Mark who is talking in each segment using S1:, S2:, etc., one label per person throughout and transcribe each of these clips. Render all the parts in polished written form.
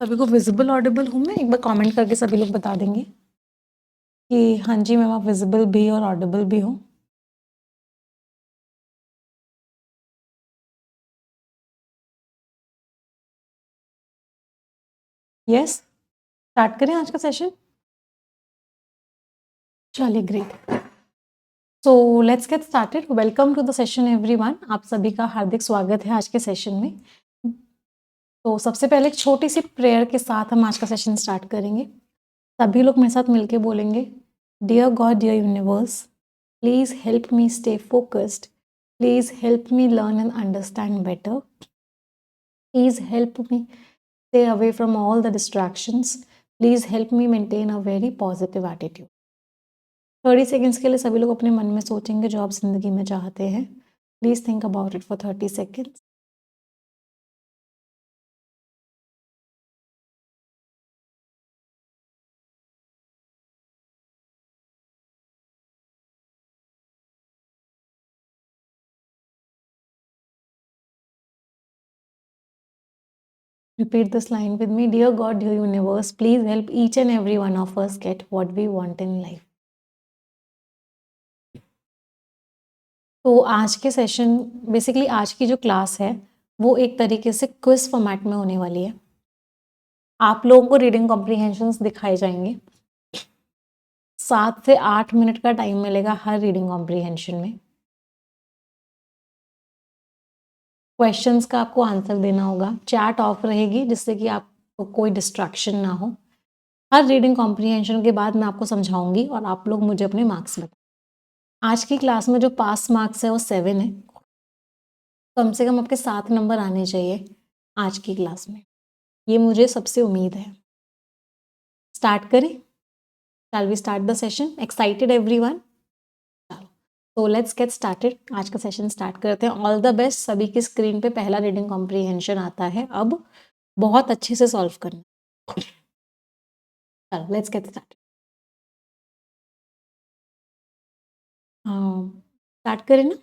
S1: सभी को visible Audible हूँ मैं? एक बार कमेंट करके सभी लोग बता देंगे कि हाँ जी मैम आप विजिबल भी और ऑडिबल भी हो। यस, स्टार्ट करें आज का सेशन। चलिए great. So let's get started. Welcome to the session everyone. आप सभी का हार्दिक स्वागत है आज के सेशन में। तो सबसे पहले एक छोटी सी प्रेयर के साथ हम आज का सेशन स्टार्ट करेंगे। सभी लोग मेरे साथ मिलके बोलेंगे, dear God, dear universe, please help me stay focused, please help me learn and understand better, please help me stay away from all the distractions, please help me maintain a very positive attitude। 30 seconds के लिए सभी लोग अपने मन में सोचेंगे जो आप जिंदगी में चाहते हैं। Please think about it for 30 seconds. Repeat this line with me, dear God, dear universe, please help each and every one of us get what we want in life। तो आज के सेशन, बेसिकली आज की जो class है वो एक तरीके से क्विज फॉर्मेट में होने वाली है। आप लोगों को रीडिंग कॉम्प्रीहेंशंस दिखाए जाएंगे। 7 से 8 मिनट का टाइम मिलेगा हर रीडिंग कॉम्प्रीहेंशन में। क्वेश्चंस का आपको आंसर देना होगा। चैट ऑफ रहेगी जिससे कि आपको कोई डिस्ट्रैक्शन ना हो। हर रीडिंग कॉम्प्रीहेंशन के बाद मैं आपको समझाऊंगी और आप लोग मुझे अपने मार्क्स बताएं। आज की क्लास में जो पास मार्क्स है वो 7 है। कम से कम आपके 7 नंबर आने चाहिए आज की क्लास में, ये मुझे सबसे उम्मीद है। स्टार्ट करें? Shall we start the session? Excited everyone? तो लेट्स गेट स्टार्टेड। आज का सेशन स्टार्ट करते हैं। All the best. सभी की स्क्रीन पे पहला रीडिंग कॉम्प्रीहेंशन आता है, अब बहुत अच्छे से सॉल्व करना। चलो लेट्स गेट स्टार्ट। स्टार्ट करें ना?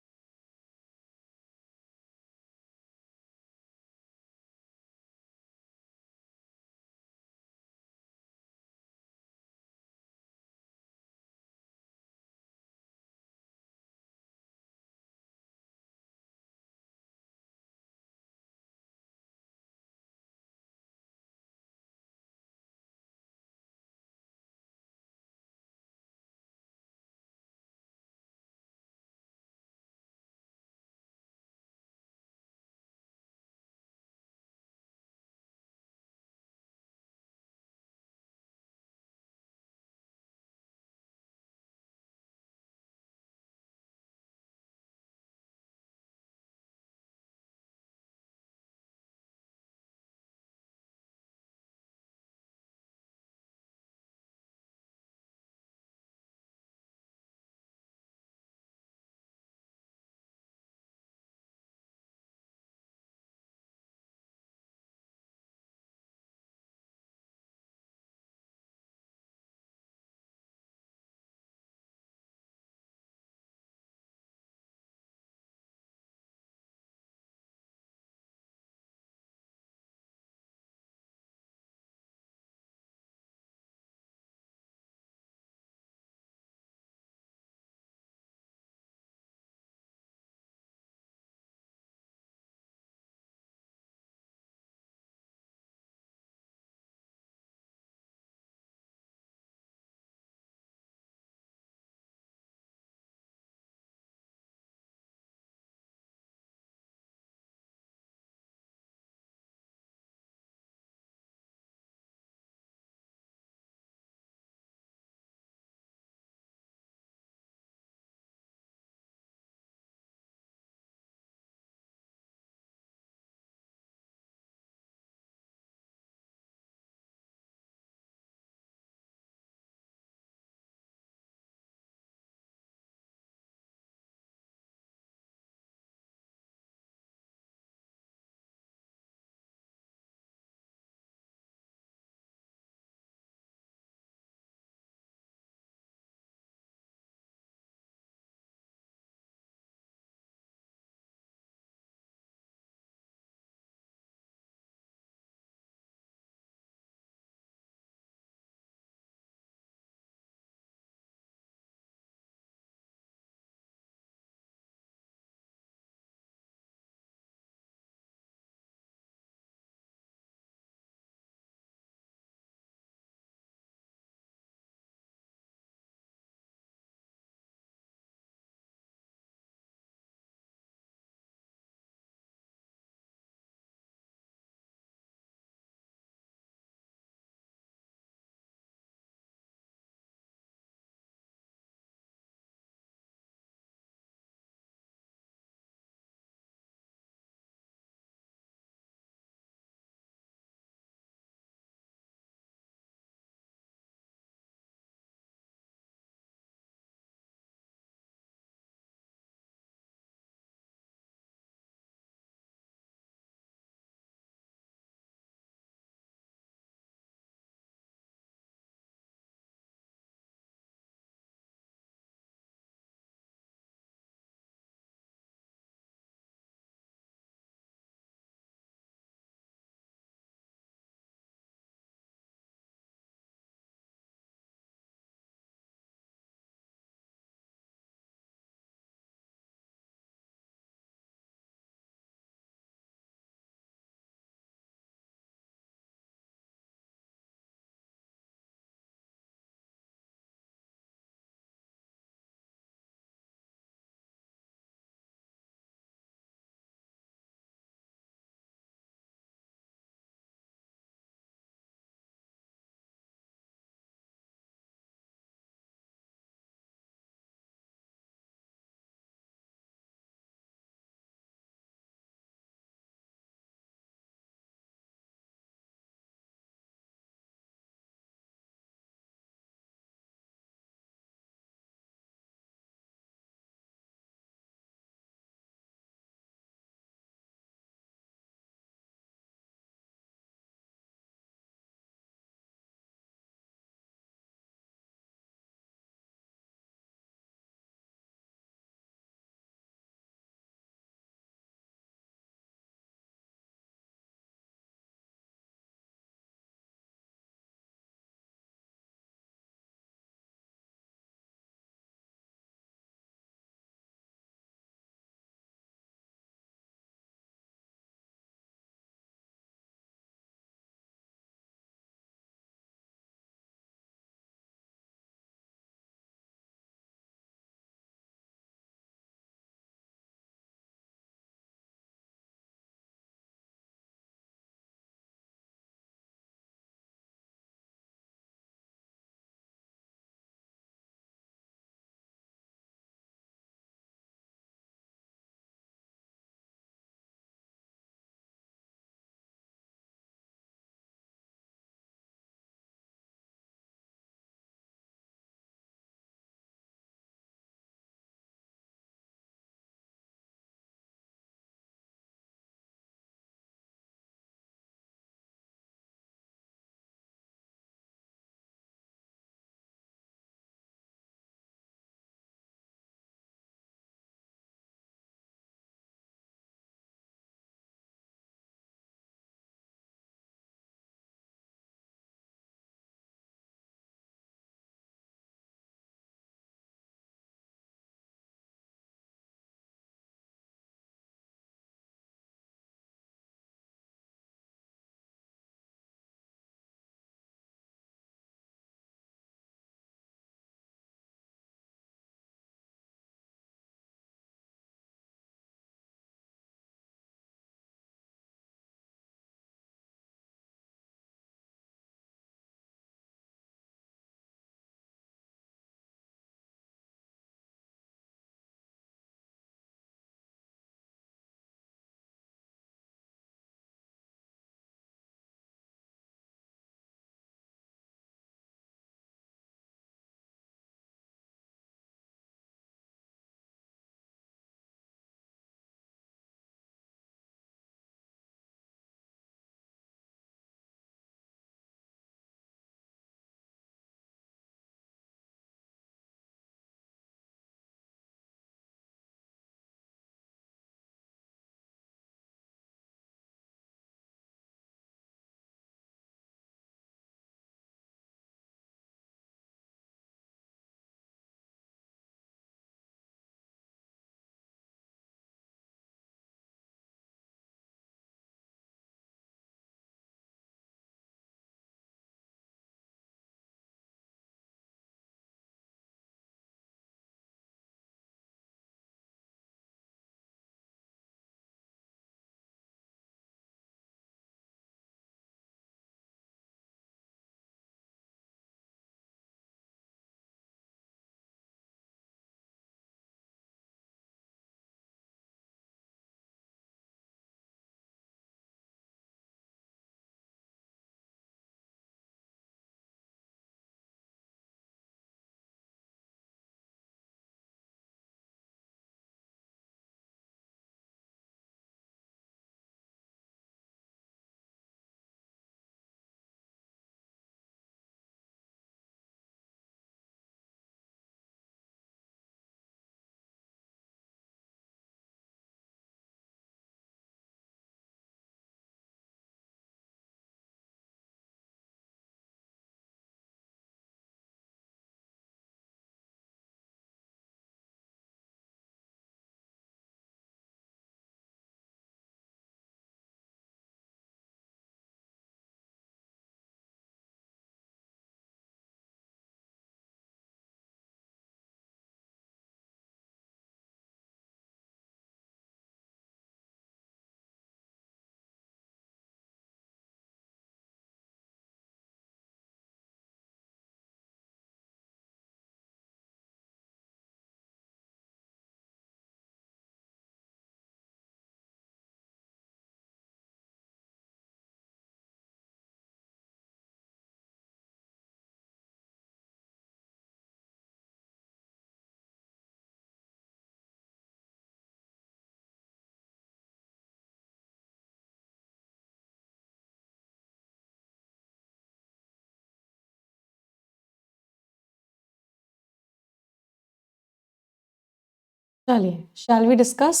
S1: चलिए शैल वी डिस्कस,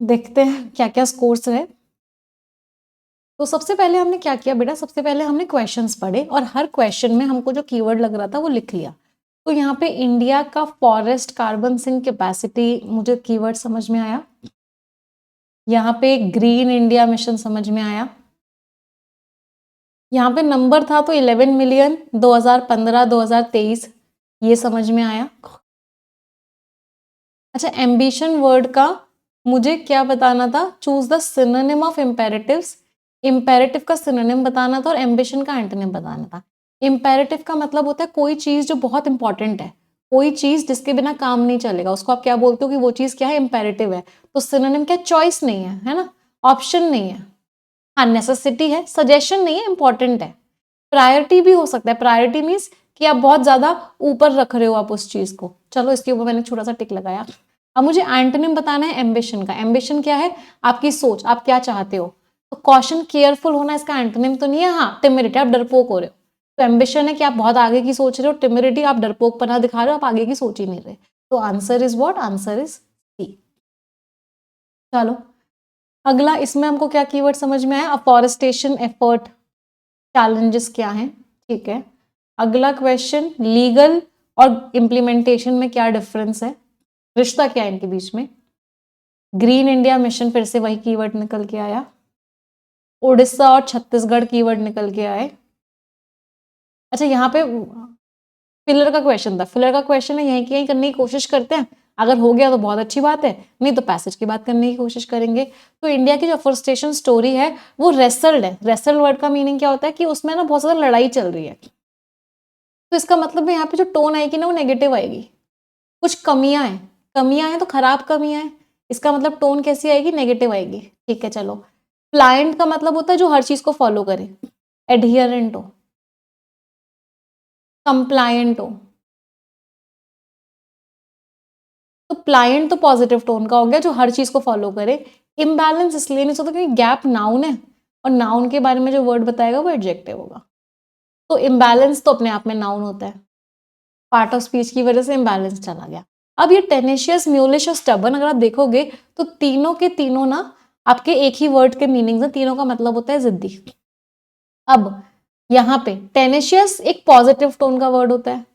S1: देखते हैं क्या क्या स्कोर्स है। तो सबसे पहले हमने क्या किया बेटा, सबसे पहले हमने क्वेश्चंस पढ़े और हर क्वेश्चन में हमको जो कीवर्ड लग रहा था वो लिख लिया। तो यहाँ पे इंडिया का फॉरेस्ट कार्बन सिंक कैपेसिटी मुझे कीवर्ड समझ में आया, यहाँ पे ग्रीन इंडिया मिशन समझ में आया, यहाँ पे नंबर था तो 11 मिलियन 2015-2023 ये समझ में आया। अच्छा, एम्बिशन वर्ड का मुझे क्या बताना था, choose the synonym of imperatives. Imperative का सिनोनिम बताना था और एम्बिशन का एंटोनिम बताना था। इम्पेरेटिव का मतलब होता है कोई चीज जो बहुत इंपॉर्टेंट है, कोई चीज जिसके बिना काम नहीं चलेगा, उसको आप क्या बोलते हो कि वो चीज क्या है, इम्पेरेटिव है। तो सिनोनिम क्या, चॉइस नहीं है ना, ऑप्शन नहीं है। हाँ, नेसेसिटी है, सजेशन नहीं है, इंपॉर्टेंट है। प्रायोरिटी भी हो सकता है, प्रायोरिटी मीन्स कि आप बहुत ज्यादा ऊपर रख रहे हो आप उस चीज को। चलो इसके ऊपर मैंने छोटा सा टिक लगाया। अब मुझे एंटोनिम बताना है एम्बिशन का। एम्बिशन क्या है, आपकी सोच, आप क्या चाहते हो। तो कॉशन, केयरफुल होना इसका एंटोनिम तो नहीं है। हाँ, टिमिडिटी, आप डरपोक हो रहे हो। तो एम्बिशन है कि आप बहुत आगे की सोच रहे हो, टिमिडिटी आप डरपोक पना दिखा रहे हो, आप आगे की सोच ही नहीं रहे। तो answer is what, answer is C. चलो अगला, इसमें हमको क्या कीवर्ड समझ में आया, अफॉरेस्टेशन एफर्ट, चैलेंजेस क्या हैं, ठीक है। अगला क्वेश्चन, लीगल और इम्प्लीमेंटेशन में क्या डिफरेंस है, रिश्ता क्या है इनके बीच में। ग्रीन इंडिया मिशन, फिर से वही कीवर्ड निकल के आया। उड़ीसा और छत्तीसगढ़ कीवर्ड निकल के आए। अच्छा, यहाँ पे फिलर का क्वेश्चन था, फिलर का क्वेश्चन है यहीं की यहीं करने की कोशिश करते हैं। अगर हो गया तो बहुत अच्छी बात है, नहीं तो पैसेज की बात करने की कोशिश करेंगे। तो इंडिया की जो अफॉरेस्टेशन स्टोरी है वो रेसल्ड है। रेसल वर्ड का मीनिंग क्या होता है कि उसमें ना बहुत ज्यादा लड़ाई चल रही है। तो इसका मतलब यहाँ पे जो टोन आएगी ना वो नेगेटिव आएगी। कुछ कमियां हैं, कमियां हैं तो खराब कमियां हैं, इसका मतलब टोन कैसी आएगी, नेगेटिव आएगी। ठीक है, चलो। प्लायंट का मतलब होता है जो हर चीज को फॉलो करे, एडहियरेंट हो, कंप्लायंट हो। तो प्लायंट तो पॉजिटिव टोन का हो गया, जो हर चीज को फॉलो करे। इम्बैलेंस इसलिए नहीं होता क्योंकि गैप नाउन है और नाउन के बारे में जो वर्ड बताएगा वो एडजेक्टिव होगा। तो इम्बैलेंस तो अपने आप में नाउन होता है, पार्ट ऑफ स्पीच की वजह से इम्बैलेंस चला गया। अब ये टेनेशियस, म्यूलिश और स्टबन अगर आप देखोगे तो तीनों के तीनों ना आपके एक ही वर्ड के मीनिंग्स हैं, तीनों का मतलब होता है जिद्दी। अब यहाँ पे टेनेशियस एक पॉजिटिव टोन का वर्ड होता है,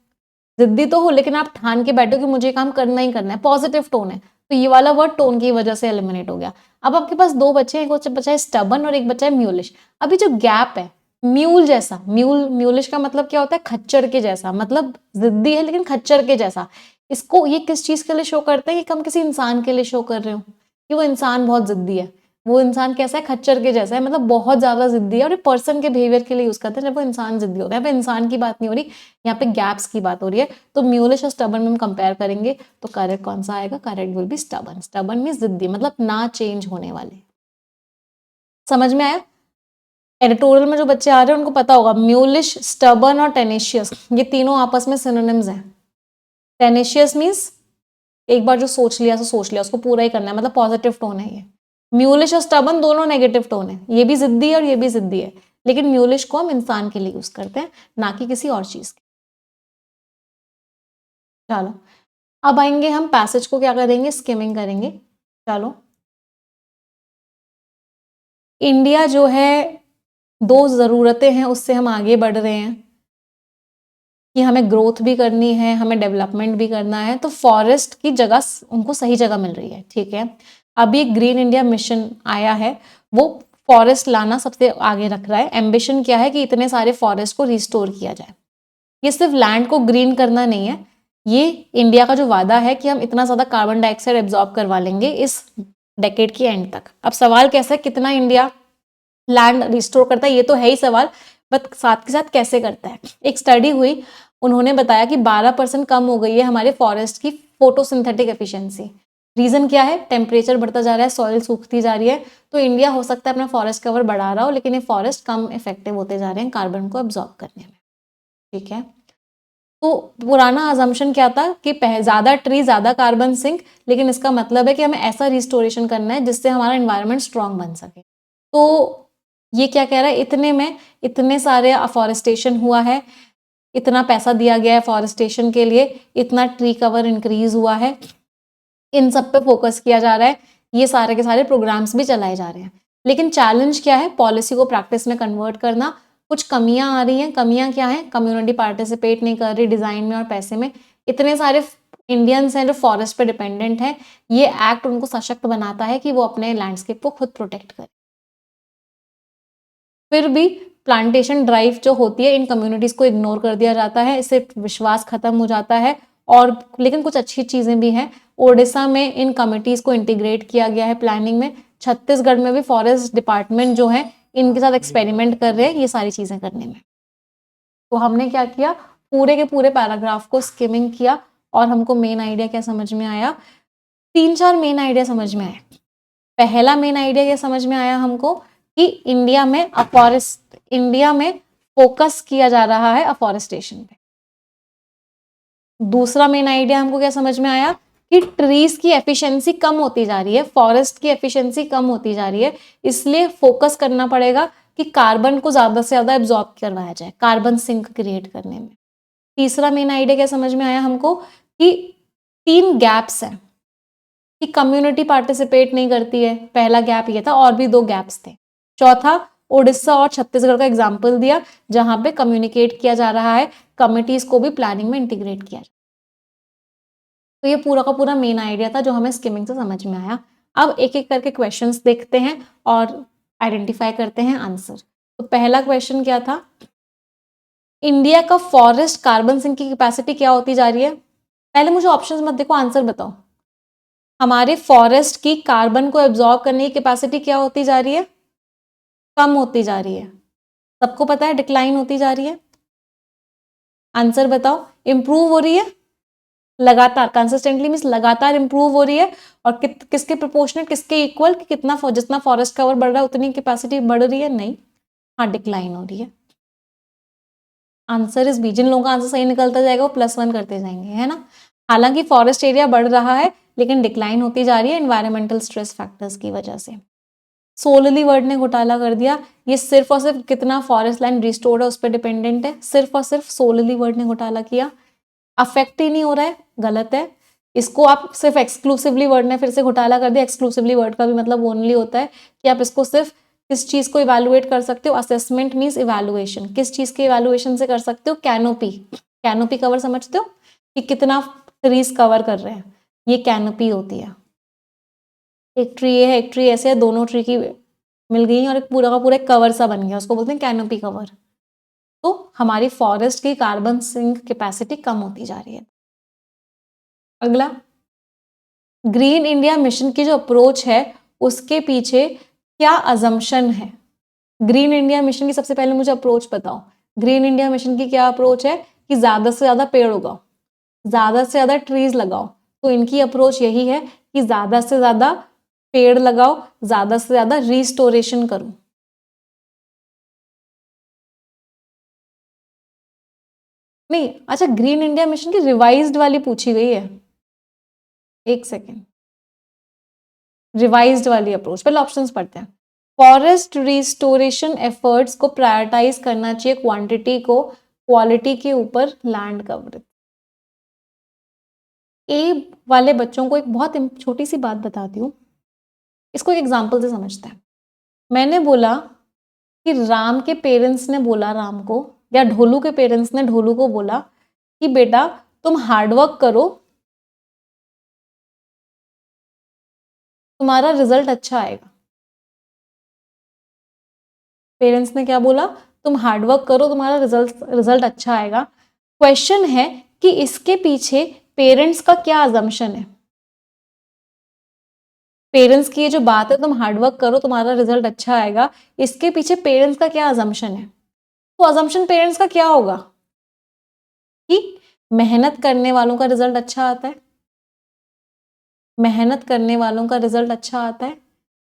S1: जिद्दी तो हो लेकिन आप ठान के बैठो कि मुझे काम करना ही करना है, पॉजिटिव टोन है। तो ये वाला वर्ड टोन की वजह से एलिमिनेट हो गया। अब आपके पास दो बच्चे हैं, एक बच्चा है स्टबन और एक बच्चा है म्यूलिश। अभी जो गैप है, म्यूल जैसा, म्यूलिश का मतलब क्या होता है, खच्चर के जैसा, मतलब जिद्दी है लेकिन खच्चर के जैसा। इसको ये किस चीज के लिए शो करते हैं कि हम किसी इंसान के लिए शो कर रहे हो कि वो इंसान बहुत जिद्दी है। वो इंसान कैसा है, खच्चर के जैसा है, मतलब बहुत ज्यादा जिद्दी है। और ये पर्सन के बिहेवियर के लिए यूज करते हैं जब वो इंसान जिद्दी होता है। यहाँ पे इंसान की बात नहीं हो रही, यहाँ पे गैप्स की बात हो रही है। तो म्यूलिश और स्टबन में हम कंपेयर करेंगे तो करेक्ट कौन सा आएगा, correct will be stubborn. Stubborn mean जिद्दी, मतलब ना चेंज होने वाले। समझ में आया। एडिटोरियल में जो बच्चे आ रहे हैं उनको पता होगा, म्यूलिश, स्टबन और टेनेशियस ये तीनों आपस में सिनोनिम्स हैं। टेनेशियस मीन्स एक बार जो सोच लिया तो सोच लिया, उसको पूरा ही करना है, मतलब पॉजिटिव टोन है ये। म्यूलिश और स्टबन दोनों नेगेटिव टोन है, ये भी जिद्दी है और ये भी जिद्दी है। लेकिन म्यूलिश को हम इंसान के लिए यूज करते हैं, ना कि किसी और चीज के। चलो अब आएंगे हम पैसेज को क्या करेंगे, स्किमिंग करेंगे। चलो, इंडिया जो है दो जरूरतें हैं उससे हम आगे बढ़ रहे हैं कि हमें ग्रोथ भी करनी है, हमें डेवलपमेंट भी करना है। तो फॉरेस्ट की जगह उनको सही जगह मिल रही है, ठीक है। अभी ग्रीन इंडिया मिशन आया है, वो फॉरेस्ट लाना सबसे आगे रख रहा है। एम्बिशन क्या है कि इतने सारे फॉरेस्ट को रिस्टोर किया जाए। ये सिर्फ लैंड को ग्रीन करना नहीं है, ये इंडिया का जो वादा है कि हम इतना ज्यादा कार्बन डाइऑक्साइड एब्जॉर्ब करवा लेंगे इस डेकेड की एंड तक। अब सवाल कैसा है, कितना इंडिया लैंड रिस्टोर करता है, ये तो है ही सवाल, बट साथ के साथ कैसे करता है। एक स्टडी हुई, उन्होंने बताया कि 12% कम हो गई है हमारे फॉरेस्ट की फोटोसिंथेटिक एफिशिएंसी। रीजन क्या है, टेम्परेचर बढ़ता जा रहा है, सॉइल सूखती जा रही है। तो इंडिया हो सकता है अपना फॉरेस्ट कवर बढ़ा रहा हो, लेकिन ये फॉरेस्ट कम इफेक्टिव होते जा रहे हैं कार्बन को एब्जॉर्ब करने में, ठीक है। तो पुराना अजम्पशन क्या था कि ज्यादा ट्री ज्यादा कार्बन सिंक, लेकिन इसका मतलब है कि हमें ऐसा रिस्टोरेशन करना है जिससे हमारा एनवायरनमेंट स्ट्रांग बन सके। तो ये क्या कह रहा है, इतने में इतने सारे अफॉरेस्टेशन हुआ है, इतना पैसा दिया गया है फॉरेस्टेशन के लिए, इतना ट्री कवर इंक्रीज हुआ है, इन सब पे फोकस किया जा रहा है, ये सारे के सारे प्रोग्राम्स भी चलाए जा रहे हैं। लेकिन चैलेंज क्या है? पॉलिसी को प्रैक्टिस में कन्वर्ट करना। कुछ कमियां आ रही हैं। कमियां क्या है? कम्युनिटी पार्टिसिपेट नहीं कर रही डिजाइन में और पैसे में। इतने सारे इंडियंस हैं जो फॉरेस्ट पे डिपेंडेंट हैं, ये एक्ट उनको सशक्त बनाता है कि वो अपने लैंडस्केप को खुद प्रोटेक्ट करें। फिर भी प्लांटेशन ड्राइव जो होती है इन कम्युनिटीज को इग्नोर कर दिया जाता है, इससे विश्वास खत्म हो जाता है। और लेकिन कुछ अच्छी चीजें भी हैं। ओडिशा में इन कमिटीज को इंटीग्रेट किया गया है प्लानिंग में। छत्तीसगढ़ में भी फॉरेस्ट डिपार्टमेंट जो है इनके साथ एक्सपेरिमेंट कर रहे हैं ये सारी चीजें करने में। तो हमने क्या किया, पूरे के पूरे पैराग्राफ को स्किमिंग किया और हमको मेन आइडिया क्या समझ में आया? 3-4 मेन आइडिया समझ में आए। पहला मेन आइडिया क्या समझ में आया हमको कि इंडिया में फोकस किया जा रहा है अफॉरेस्टेशन पे। दूसरा मेन आइडिया हमको क्या समझ में आया कि ट्रीज की एफिशिएंसी कम होती जा रही है, फॉरेस्ट की एफिशिएंसी कम होती जा रही है, इसलिए फोकस करना पड़ेगा कि कार्बन को ज्यादा से ज्यादा एब्जॉर्ब करवाया जाए, कार्बन सिंक क्रिएट करने में। तीसरा मेन आइडिया क्या समझ में आया हमको कि 3 गैप्स हैं कि कम्युनिटी पार्टिसिपेट नहीं करती है, पहला गैप ये था, और भी 2 गैप्स थे। चौथा, ओडिशा और छत्तीसगढ़ का एग्जाम्पल दिया जहां पे कम्युनिकेट किया जा रहा है, कमिटीज को भी प्लानिंग में इंटीग्रेट किया जाए। तो ये पूरा का पूरा मेन आइडिया था जो हमें स्किमिंग से समझ में आया। अब एक एक करके क्वेश्चंस देखते हैं और आइडेंटिफाई करते हैं आंसर। तो पहला क्वेश्चन क्या था? इंडिया का फॉरेस्ट कार्बन सिंक की कैपेसिटी क्या होती जा रही है? पहले मुझे ऑप्शंस मत देखो, आंसर बताओ। हमारे फॉरेस्ट की कार्बन को एब्जॉर्ब करने की कैपेसिटी क्या होती जा रही है? कम होती जा रही है। सबको पता है डिक्लाइन होती जा रही है। आंसर बताओ। इंप्रूव हो रही है लगातार, कंसिस्टेंटली मींस लगातार इंप्रूव हो रही है। और किसके प्रोपोर्शनेट, किसके इक्वल कि कितना जितना फॉरेस्ट कवर बढ़ रहा है उतनी कैपेसिटी बढ़ रही है? नहीं, हाँ डिक्लाइन हो रही है। Answer is B. जिन लोगों का आंसर सही निकलता जाएगा वो +1 करते जाएंगे, है ना। हालांकि फॉरेस्ट एरिया बढ़ रहा है लेकिन डिक्लाइन होती जा रही है एनवायरमेंटल स्ट्रेस फैक्टर्स की वजह से। सोलली वर्ड ने घोटाला कर दिया। ये सिर्फ और सिर्फ कितना फॉरेस्ट लैंड रिस्टोर्ड है उस पर डिपेंडेंट है, सिर्फ और सिर्फ सोलली वर्ड ने घोटाला किया। अफेक्ट ही नहीं हो रहा है, गलत है। इसको आप सिर्फ एक्सक्लूसिवली वर्ड ने फिर से घोटाला कर दिया। एक्सक्लूसिवली वर्ड का भी मतलब ओनली होता है कि आप इसको सिर्फ किस चीज को इवैल्यूएट कर सकते हो। असेसमेंट मींस इवैल्यूएशन, किस चीज के इवैल्यूएशन से कर सकते हो? कैनोपी। कैनोपी कवर समझते हो कि कितना ट्रीज कवर कर रहे हैं, ये कैनोपी होती है। एक ट्री है, एक ट्री ऐसे है, दोनों ट्री की मिल गई और एक पूरा का पूरा एक कवर सा बन गया, उसको बोलते हैं कैनोपी कवर। तो हमारी फॉरेस्ट की कार्बन सिंक कैपेसिटी कम होती जा रही है। अगला, ग्रीन इंडिया मिशन की जो अप्रोच है उसके पीछे क्या अजम्पशन है? ग्रीन इंडिया मिशन की सबसे पहले मुझे अप्रोच बताओ। ग्रीन इंडिया मिशन की क्या अप्रोच है कि ज्यादा से ज्यादा पेड़ उगाओ, ज्यादा से ज्यादा ट्रीज लगाओ। तो इनकी अप्रोच यही है कि ज्यादा से ज्यादा पेड़ लगाओ, ज्यादा से ज्यादा रिस्टोरेशन करो। नहीं, अच्छा, ग्रीन इंडिया मिशन की रिवाइज्ड वाली पूछी गई है। एक सेकेंड, रिवाइज्ड वाली अप्रोच, पहले ऑप्शंस पढ़ते हैं। फॉरेस्ट रिस्टोरेशन एफर्ट्स को प्रायोरिटाइज करना चाहिए क्वांटिटी को क्वालिटी के ऊपर लैंड कवरेज। ए वाले बच्चों को एक बहुत छोटी सी बात बताती हूँ, इसको एक एग्जाम्पल से समझते हैं। मैंने बोला कि राम के पेरेंट्स ने बोला राम को, या ढोलू के पेरेंट्स ने ढोलू को बोला कि बेटा तुम हार्डवर्क करो, तुम्हारा रिजल्ट अच्छा आएगा। पेरेंट्स ने क्या बोला? तुम हार्डवर्क करो, तुम्हारा रिजल्ट अच्छा आएगा। क्वेश्चन है कि इसके पीछे पेरेंट्स का क्या अजम्पशन है? पेरेंट्स की ये जो बात है, तुम हार्डवर्क करो तुम्हारा रिजल्ट अच्छा आएगा, इसके पीछे पेरेंट्स का क्या अजम्पशन है? तो अजम्पशन पेरेंट्स का क्या होगा कि मेहनत करने वालों का रिजल्ट अच्छा आता है, मेहनत करने वालों का रिजल्ट अच्छा आता है,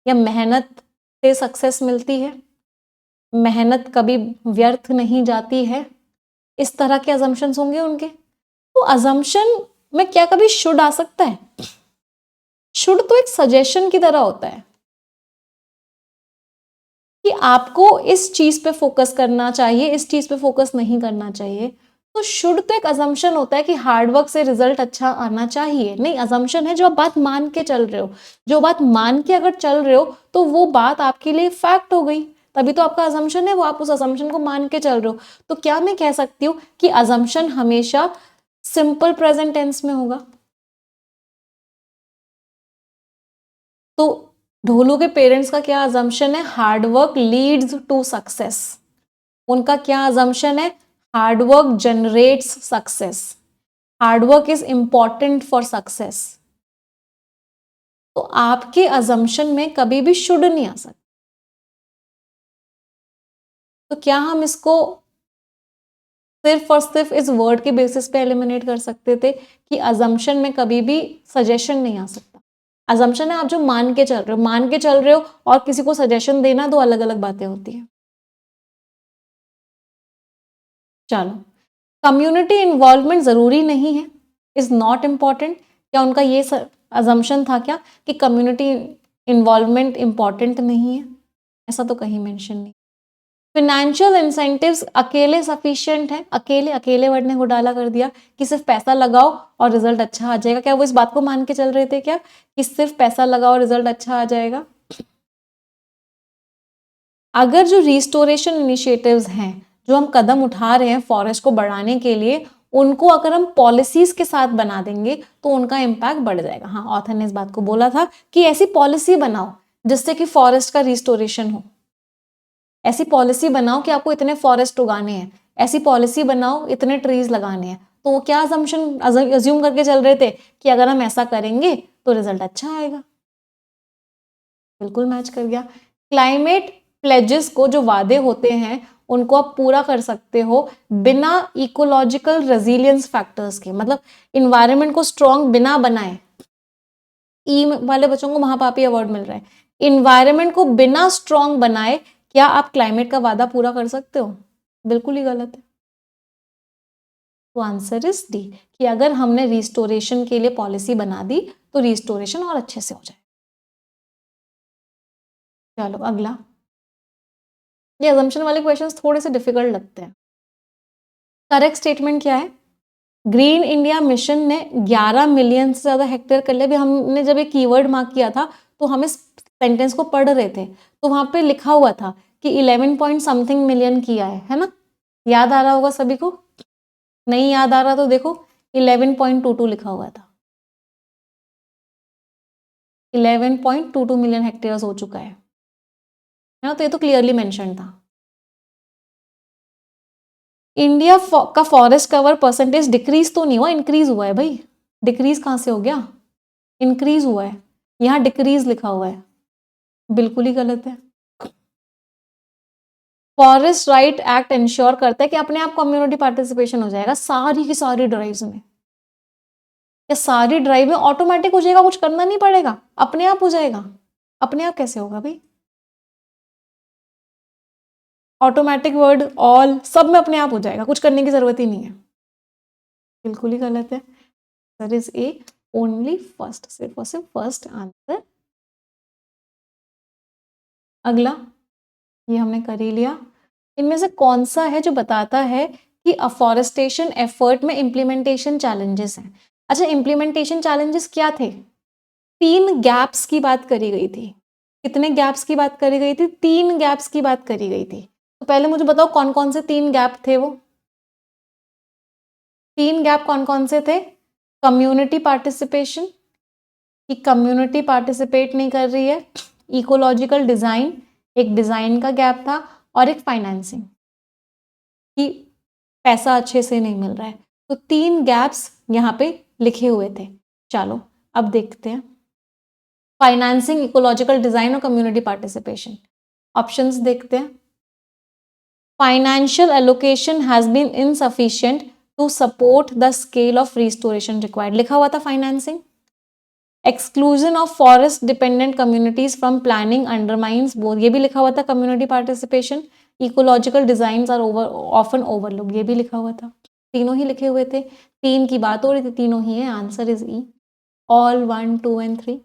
S1: या मेहनत से सक्सेस मिलती है, मेहनत कभी व्यर्थ नहीं जाती है। इस तरह के अजम्पशंस होंगे उनके। तो अजम्पशन में क्या कभी शुड आ सकता है? शुड तो एक सजेशन की तरह होता है कि आपको इस चीज पे फोकस करना चाहिए, इस चीज पे फोकस नहीं करना चाहिए। तो शुड तो एक अजम्पशन होता है कि हार्डवर्क से रिजल्ट अच्छा आना चाहिए, नहीं, अजम्पशन है जो आप बात मान के चल रहे हो। जो बात मान के अगर चल रहे हो तो वो बात आपके लिए फैक्ट हो गई, तभी तो आपका अजम्पशन है, वो आप उस अजम्पशन को मान के चल रहे हो। तो क्या मैं कह सकती हूँ कि अजम्पशन हमेशा सिंपल प्रेजेंट टेंस में होगा? तो ढोलू के पेरेंट्स का क्या अजम्पशन है? Hard work leads to success. उनका क्या अजम्पशन है? Hard work generates success, hard work is important for success. तो आपके अजम्पशन में कभी भी शुड नहीं आ सकता। तो क्या हम इसको सिर्फ और सिर्फ इस वर्ड के बेसिस पे एलिमिनेट कर सकते थे कि अजम्पशन में कभी भी सजेशन नहीं आ सकता? अजम्पशन है आप जो मान के चल रहे हो, मान के चल रहे हो, और किसी को सजेशन देना, दो अलग अलग बातें होती है। चलो, कम्युनिटी इन्वॉल्वमेंट जरूरी नहीं है, इज नॉट इम्पॉर्टेंट। क्या उनका ये अजम्पशन था क्या कि कम्युनिटी इन्वॉल्वमेंट इंपॉर्टेंट नहीं है? ऐसा तो कहीं मेंशन नहीं। फिनेंशियल इंसेंटिव्स अकेले सफिशिएंट है? अकेले, अकेले वर्ड ने घोटाला कर दिया कि सिर्फ पैसा लगाओ और रिजल्ट अच्छा आ जाएगा। क्या वो इस बात को मान के चल रहे थे क्या कि सिर्फ पैसा लगाओ रिजल्ट अच्छा आ जाएगा? अगर जो रिस्टोरेशन इनिशिएटिव्स हैं, जो हम कदम उठा रहे हैं फॉरेस्ट को बढ़ाने के लिए, उनको अगर हम पॉलिसीज के साथ बना देंगे तो उनका इम्पैक्ट बढ़ जाएगा। हाँ, ऑथर ने इस बात को बोला था कि ऐसी पॉलिसी बनाओ जिससे कि फॉरेस्ट का रिस्टोरेशन हो। ऐसी पॉलिसी बनाओ कि आपको इतने फॉरेस्ट उगाने हैं, ऐसी पॉलिसी बनाओ इतने ट्रीज लगाने हैं। तो वो क्या अजम्पशन अज्यूम करके चल रहे थे कि अगर हम ऐसा करेंगे तो रिजल्ट अच्छा आएगा। बिल्कुल मैच कर गया। क्लाइमेट प्लेजेस को, जो वादे होते हैं, उनको आप पूरा कर सकते हो बिना इकोलॉजिकल रेजिलियंस फैक्टर्स के, मतलब इन्वायरमेंट को स्ट्रॉन्ग बिना बनाए। ई वाले बच्चों को महापापी अवार्ड मिल रहा है। इन्वायरमेंट को बिना स्ट्रॉन्ग बनाए क्या आप क्लाइमेट का वादा पूरा कर सकते हो? बिल्कुल ही गलत है। तो आंसर इज डी, कि अगर हमने रिस्टोरेशन के लिए पॉलिसी बना दी तो रिस्टोरेशन और अच्छे से हो जाए। चलो अगला। ये अजम्पशन वाले क्वेश्चंस थोड़े से डिफिकल्ट लगते हैं। करेक्ट स्टेटमेंट क्या है? ग्रीन इंडिया मिशन ने 11 मिलियन से ज्यादा हेक्टेयर कर लिया। अभी हमने जब एक कीवर्ड मार्क किया था तो हम इस सेंटेंस को पढ़ रहे थे, तो वहां पे लिखा हुआ था कि 11 पॉइंट समथिंग मिलियन किया है ना? याद आ रहा होगा सभी को। नहीं याद आ रहा तो देखो, 11.22 लिखा हुआ था। 11.22 मिलियन हेक्टेयर हो चुका है ना? तो ये तो क्लियरली मेंशन था। इंडिया का फॉरेस्ट कवर परसेंटेज डिक्रीज तो नहीं हुआ, इंक्रीज हुआ है भाई। डिक्रीज कहां से हो गया? इंक्रीज हुआ है। यहां डिक्रीज लिखा हुआ है, बिल्कुल ही गलत है। फॉरेस्ट राइट एक्ट इंश्योर करता है कि अपने आप कम्युनिटी पार्टिसिपेशन हो जाएगा सारी की सारी ड्राइव्स में। या सारी ड्राइव में ऑटोमेटिक हो जाएगा, कुछ करना नहीं पड़ेगा, अपने आप हो जाएगा? अपने आप कैसे होगा भाई? ऑटोमेटिक वर्ड ऑल सब में अपने आप हो जाएगा, कुछ करने की जरूरत ही नहीं है। बिल्कुल ही गलत है। That is a, only first, सिर्फ और सिर्फ फर्स्ट आंसर। अगला, ये हमने कर ही लिया। इनमें से कौन सा है जो बताता है कि अफॉरेस्टेशन एफर्ट में इंप्लीमेंटेशन चैलेंजेस हैं? अच्छा, इंप्लीमेंटेशन चैलेंजेस क्या थे? 3 गैप्स की बात करी गई थी। कितने गैप्स की बात करी गई थी? 3 गैप्स की बात करी गई थी। तो पहले मुझे बताओ कौन कौन से 3 गैप थे वो? 3 गैप कौन कौन से थे? कम्युनिटी पार्टिसिपेशन, कि कम्युनिटी पार्टिसिपेट नहीं कर रही है। इकोलॉजिकल डिजाइन, एक डिजाइन का गैप था। और एक फाइनेंसिंग, कि पैसा अच्छे से नहीं मिल रहा है। तो 3 गैप्स यहाँ पे लिखे हुए थे। चलो अब देखते हैं। फाइनेंसिंग, इकोलॉजिकल डिजाइन और कम्युनिटी पार्टिसिपेशन। ऑप्शंस देखते हैं। Financial allocation has been insufficient to support the scale of restoration required, लिखा हुआ था financing. Exclusion of forest dependent communities from planning undermines both, ये भी लिखा हुआ था community participation. Ecological design are often overlook, ये भी लिखा हुआ था। तीनों ही लिखे हुए थे। 3 की बात हो रही थी, तीनों ही है। Answer is E, all 1, 2 and 3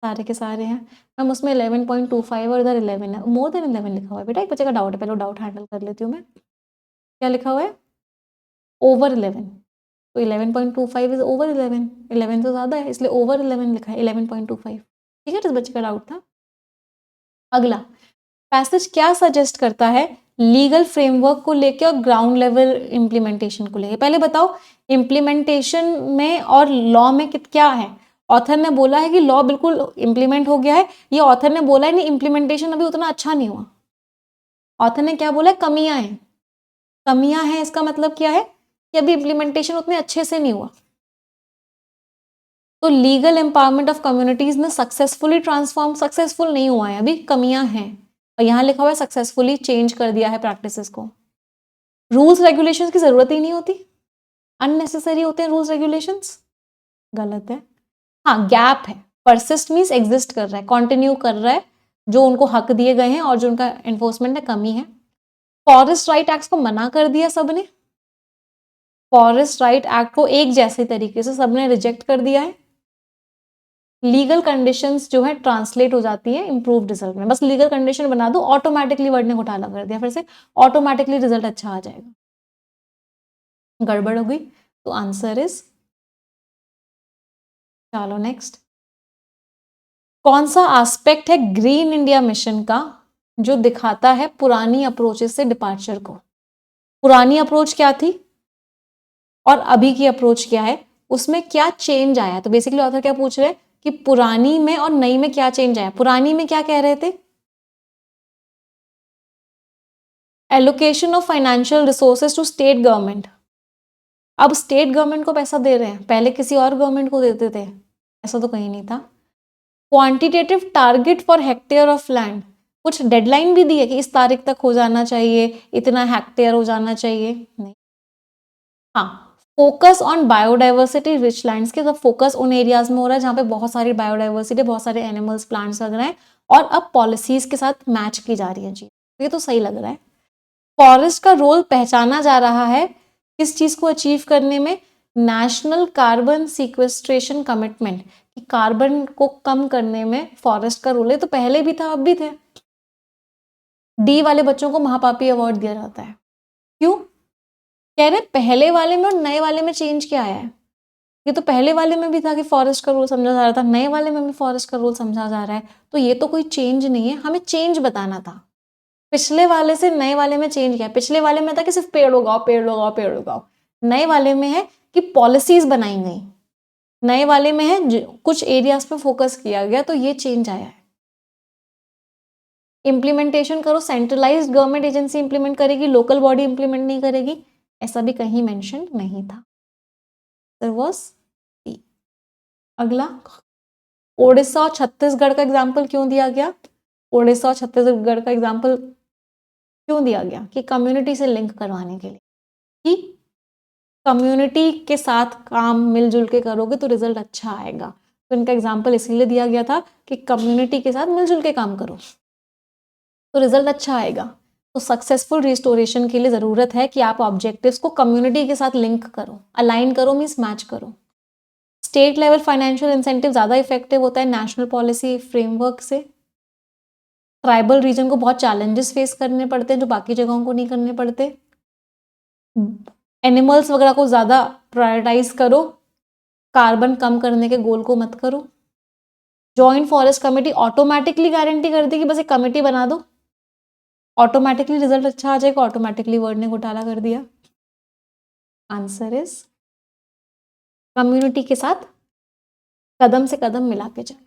S1: सारे के सारे हैं। हम उसमें 11.25 और इधर 11 है, मोर देन 11 लिखा हुआ है। बेटा एक बच्चे का डाउट है, पहले डाउट हैंडल कर लेती हूँ मैं। क्या लिखा हुआ है? ओवर 11, तो 11.25 इज ओवर 11, 11 तो ज़्यादा है इसलिए ओवर 11 लिखा है, 11.25। ठीक है, जिस बच्चे का डाउट था। अगला पैसेज क्या सजेस्ट करता है लीगल फ्रेमवर्क को लेके और ग्राउंड लेवल इम्प्लीमेंटेशन को लेके? पहले बताओ इम्प्लीमेंटेशन में और लॉ में क्या है? ऑथर ने बोला है कि लॉ बिल्कुल इम्प्लीमेंट हो गया है, ये ऑथर ने बोला है नहीं इम्प्लीमेंटेशन अभी उतना अच्छा नहीं हुआ। ऑथर ने क्या बोला है? कमियां हैं, कमियां हैं इसका मतलब क्या है कि अभी इम्प्लीमेंटेशन उतने अच्छे से नहीं हुआ। तो लीगल एम्पावरमेंट ऑफ कम्युनिटीज में सक्सेसफुली ट्रांसफॉर्म, सक्सेसफुल नहीं हुआ है, अभी कमियां हैं, और यहां लिखा हुआ है सक्सेसफुली चेंज कर दिया है प्रैक्टिसेस को। रूल्स रेगुलेशंस की जरूरत ही नहीं होती, अननेसेसरी होते हैं रूल्स रेगुलेशंस, गलत है। हाँ, गैप है, परसिस्ट मीन्स एग्जिस्ट कर रहा है, कंटिन्यू कर रहा है, जो उनको हक दिए गए हैं और जो उनका एनफोर्समेंट है कमी है। फॉरेस्ट राइट एक्ट को मना कर दिया सबने, फॉरेस्ट राइट एक्ट को एक जैसे तरीके से सबने रिजेक्ट कर दिया है। लीगल कंडीशंस जो है ट्रांसलेट हो जाती है इंप्रूव रिजल्ट में, बस लीगल कंडीशन बना दो, ऑटोमेटिकली वर्ड ने घोटाला कर दिया, फिर से ऑटोमेटिकली रिजल्ट अच्छा आ जाएगा। गड़बड़ हो गई, तो आंसर इज, चलो नेक्स्ट, कौन सा एस्पेक्ट है ग्रीन इंडिया मिशन का जो दिखाता है पुरानी अप्रोचेस से डिपार्चर को? पुरानी अप्रोच क्या थी और अभी की अप्रोच क्या है, उसमें क्या चेंज आया? तो बेसिकली ऑथर क्या पूछ रहे हैं कि पुरानी में और नई में क्या चेंज आया। पुरानी में क्या कह रहे थे? Allocation of financial resources to state government, अब स्टेट गवर्नमेंट को पैसा दे रहे हैं, पहले किसी और गवर्नमेंट को देते थे, ऐसा तो कहीं नहीं था। Quantitative target for hectare of land, कुछ डेडलाइन भी दी है कि इस तारीख तक हो जाना चाहिए, इतना हेक्टेयर हो जाना चाहिए, नहीं। हाँ, focus on biodiversity rich lands के, सब फोकस उन एरियाज में हो रहा है जहां पे बहुत सारी बायोडाइवर्सिटी, बहुत सारे एनिमल्स प्लांट्स लग रहे हैं, और अब पॉलिसीज के साथ मैच की जा रही है जी, ये तो सही लग रहा है। फॉरेस्ट का रोल पहचाना जा रहा है किस चीज को अचीव करने में? नेशनल कार्बन सीक्वेस्ट्रेशन कमिटमेंट, कि कार्बन को कम करने में फॉरेस्ट का रोल है, तो पहले भी था अब भी थे। डी वाले बच्चों को महापापी अवार्ड दिया जाता है, क्यों? कह रहे पहले वाले में और नए वाले में चेंज क्या आया है? ये तो पहले वाले में भी था कि फॉरेस्ट का रोल समझा जा रहा था, नए वाले में भी फॉरेस्ट का रोल समझा जा रहा है, तो ये तो कोई चेंज नहीं है, हमें चेंज बताना था। पिछले वाले से नए वाले में चेंज किया, पिछले वाले में था कि सिर्फ पेड़ उगाओ पेड़ उगाओ पेड़ उगाओ, नए वाले में है कि पॉलिसीज बनाई गई, नए वाले में है कुछ एरियाज पे फोकस किया गया, तो ये चेंज आया है। इंप्लीमेंटेशन करो, सेंट्रलाइज्ड गवर्नमेंट एजेंसी इंप्लीमेंट करेगी, लोकल बॉडी इंप्लीमेंट नहीं करेगी, ऐसा भी कहीं मेंशन नहीं था। अगला, ओडिशा और छत्तीसगढ़ का एग्जाम्पल क्यों दिया गया? ओडिशा और छत्तीसगढ़ का एग्जाम्पल क्यों दिया गया? कि कम्युनिटी से लिंक करवाने के लिए, कि कम्युनिटी के साथ काम मिलजुल के करोगे तो रिजल्ट अच्छा आएगा, तो इनका एग्जाम्पल इसीलिए दिया गया था कि कम्युनिटी के साथ मिलजुल के काम करो तो रिजल्ट अच्छा आएगा। तो सक्सेसफुल रिस्टोरेशन के लिए जरूरत है कि आप ऑब्जेक्टिव्स को कम्युनिटी के साथ लिंक करो, अलाइन करो मीन्स मैच करो। स्टेट लेवल फाइनेंशियल इंसेंटिव ज्यादा इफेक्टिव होता है नेशनल पॉलिसी फ्रेमवर्क से। ट्राइबल रीजन को बहुत चैलेंजेस फेस करने पड़ते हैं जो बाकी जगहों को नहीं करने पड़ते। एनिमल्स वगैरह को ज्यादा प्रायोरिटाइज करो, कार्बन कम करने के गोल को मत करो। Joint forest committee automatically guarantee कर दी कि बस एक कमेटी बना दो, ऑटोमेटिकली रिजल्ट अच्छा आ जाएगा, ऑटोमेटिकली वर्ड ने घोटाला कर दिया। आंसर इज कम्युनिटी के साथ कदम से कदम मिला के चलो,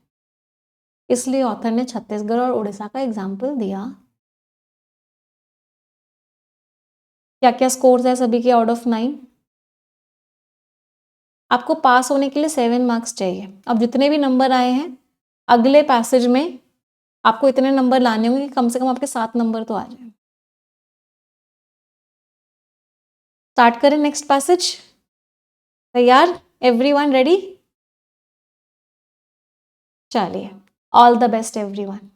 S1: इसलिए ऑथर ने छत्तीसगढ़ और उड़ीसा का एग्जाम्पल दिया। क्या क्या स्कोर्स है सभी के आउट ऑफ 9? आपको पास होने के लिए 7 मार्क्स चाहिए। अब जितने भी नंबर आए हैं अगले पैसेज में आपको इतने नंबर लाने होंगे कि कम से कम आपके 7 नंबर तो आ जाए। स्टार्ट करें नेक्स्ट पैसेज, तैयार? Everyone ready? चलिए, ऑल द बेस्ट एवरीवन।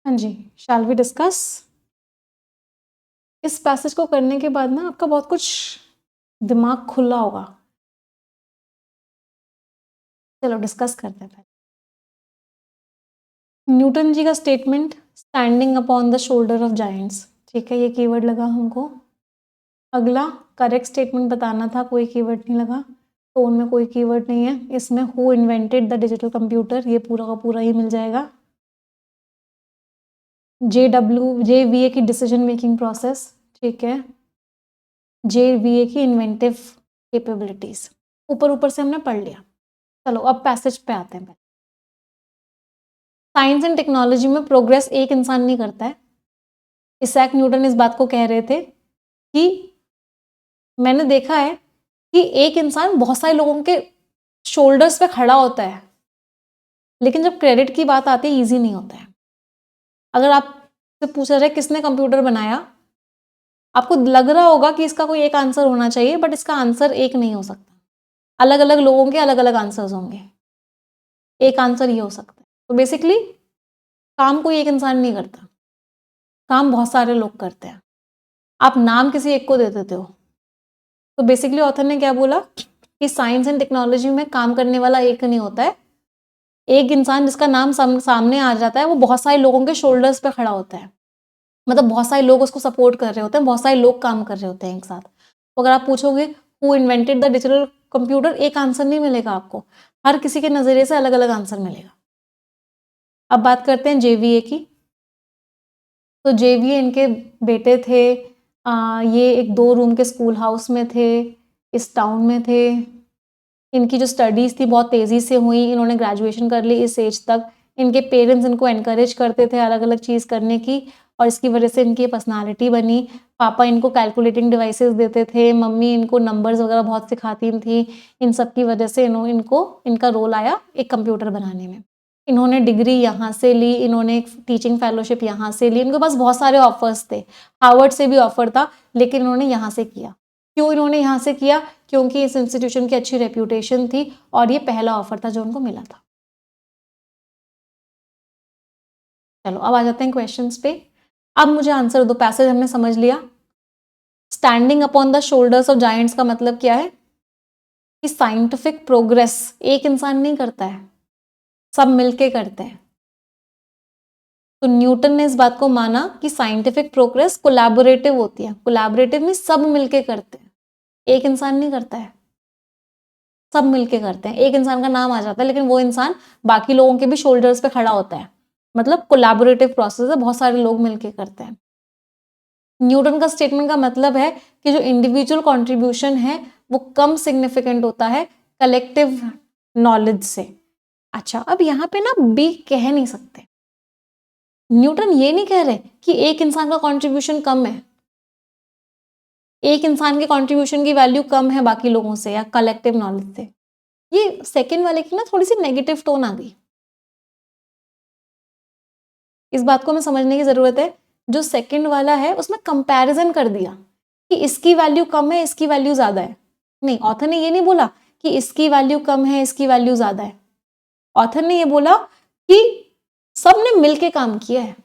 S1: हाँ जी, शैल वी डिस्कस? इस पैसेज को करने के बाद ना आपका बहुत कुछ दिमाग खुला होगा। चलो डिस्कस करते हैं पहले। न्यूटन जी का statement standing upon the shoulder of giants, ठीक है, ये कीवर्ड लगा हमको। अगला करेक्ट स्टेटमेंट बताना था, कोई कीवर्ड नहीं लगा। टोन में कोई कीवर्ड नहीं है। इसमें who invented the digital computer, ये पूरा का पूरा ही मिल जाएगा। JVA की डिसीजन मेकिंग प्रोसेस, ठीक है, JVA की इन्वेंटिव कैपेबिलिटीज, ऊपर ऊपर से हमने पढ़ लिया। चलो अब पैसेज पे आते हैं। साइंस एंड टेक्नोलॉजी में प्रोग्रेस एक इंसान नहीं करता है। इसैक न्यूटन इस बात को कह रहे थे कि मैंने देखा है कि एक इंसान बहुत सारे लोगों के शोल्डर्स पे खड़ा होता है, लेकिन जब क्रेडिट की बात आती है ईजी नहीं होता है। अगर आपसे पूछा जाए किसने कंप्यूटर बनाया, आपको लग रहा होगा कि इसका कोई एक आंसर होना चाहिए, बट इसका आंसर एक नहीं हो सकता। अलग अलग लोगों के अलग अलग आंसर्स होंगे। एक आंसर ये हो सकता है। तो बेसिकली काम कोई एक इंसान नहीं करता, काम बहुत सारे लोग करते हैं। आप नाम किसी एक को दे देते हो। तो बेसिकली ऑथर ने क्या बोला कि साइंस एंड टेक्नोलॉजी में काम करने वाला एक नहीं होता है। एक इंसान जिसका नाम सामने आ जाता है वो बहुत सारे लोगों के शोल्डर्स पे खड़ा होता है। मतलब बहुत सारे लोग उसको सपोर्ट कर रहे होते हैं, बहुत सारे लोग काम कर रहे होते हैं एक साथ। तो अगर आप पूछोगे who invented the digital computer, एक आंसर नहीं मिलेगा आपको, हर किसी के नजरिए से अलग अलग आंसर मिलेगा। अब बात करते हैं JVA की। तो JVA इनके बेटे थे। ये एक 2 रूम के स्कूल हाउस में थे, इस टाउन में थे। इनकी जो स्टडीज़ थी बहुत तेज़ी से हुई, इन्होंने ग्रेजुएशन कर ली इस एज तक। इनके पेरेंट्स इनको एनकरेज करते थे अलग अलग चीज़ करने की, और इसकी वजह से इनकी पर्सनालिटी बनी। पापा इनको कैलकुलेटिंग डिवाइसेस देते थे, मम्मी इनको नंबर्स वगैरह बहुत सिखाती थी। इन सब की वजह से इनका रोल आया एक कंप्यूटर बनाने में। इन्होंने डिग्री यहाँ से ली, इन्होंने टीचिंग फेलोशिप यहाँ से ली। इनके पास बहुत सारे ऑफर्स थे, हार्वर्ड से भी ऑफर था, लेकिन इन्होंने यहाँ से किया। क्यों इन्होंने यहाँ से किया? क्योंकि इस इंस्टीट्यूशन की अच्छी रेप्यूटेशन थी और ये पहला ऑफर था जो उनको मिला था। चलो अब आ जाते हैं क्वेश्चंस पे। अब मुझे आंसर दो। पैसेज हमने समझ लिया। Standing upon the shoulders of giants का मतलब क्या है कि साइंटिफिक प्रोग्रेस एक इंसान नहीं करता है, सब मिलके करते हैं। तो न्यूटन ने इस बात को माना कि साइंटिफिक प्रोग्रेस कोलैबोरेटिव होती है। कोलैबोरेटिव में सब मिलके करते हैं, एक इंसान नहीं करता है, सब मिलके करते हैं। एक इंसान का नाम आ जाता है लेकिन वो इंसान बाकी लोगों के भी शोल्डर्स पे खड़ा होता है। मतलब कोलैबोरेटिव प्रोसेस है, बहुत सारे लोग मिलके करते हैं। न्यूटन का स्टेटमेंट का मतलब है कि जो इंडिविजुअल कंट्रीब्यूशन है वो कम सिग्निफिकेंट होता है कलेक्टिव नॉलेज से। अच्छा, अब यहाँ पे ना बी कह नहीं सकते। न्यूटन ये नहीं कह रहे कि एक इंसान का कंट्रीब्यूशन कम है, एक इंसान के कंट्रीब्यूशन की वैल्यू कम है बाकी लोगों से या कलेक्टिव नॉलेज से। ये सेकंड वाले की ना थोड़ी सी नेगेटिव टोन आ गई। इस बात को हमें समझने की जरूरत है। जो सेकंड वाला है उसमें कंपैरिजन कर दिया कि इसकी वैल्यू कम है, इसकी वैल्यू ज्यादा है। नहीं, ऑथर ने ये नहीं बोला कि इसकी वैल्यू कम है, इसकी वैल्यू ज्यादा है। ऑथर ने ये बोला कि सबने मिलके काम किया है।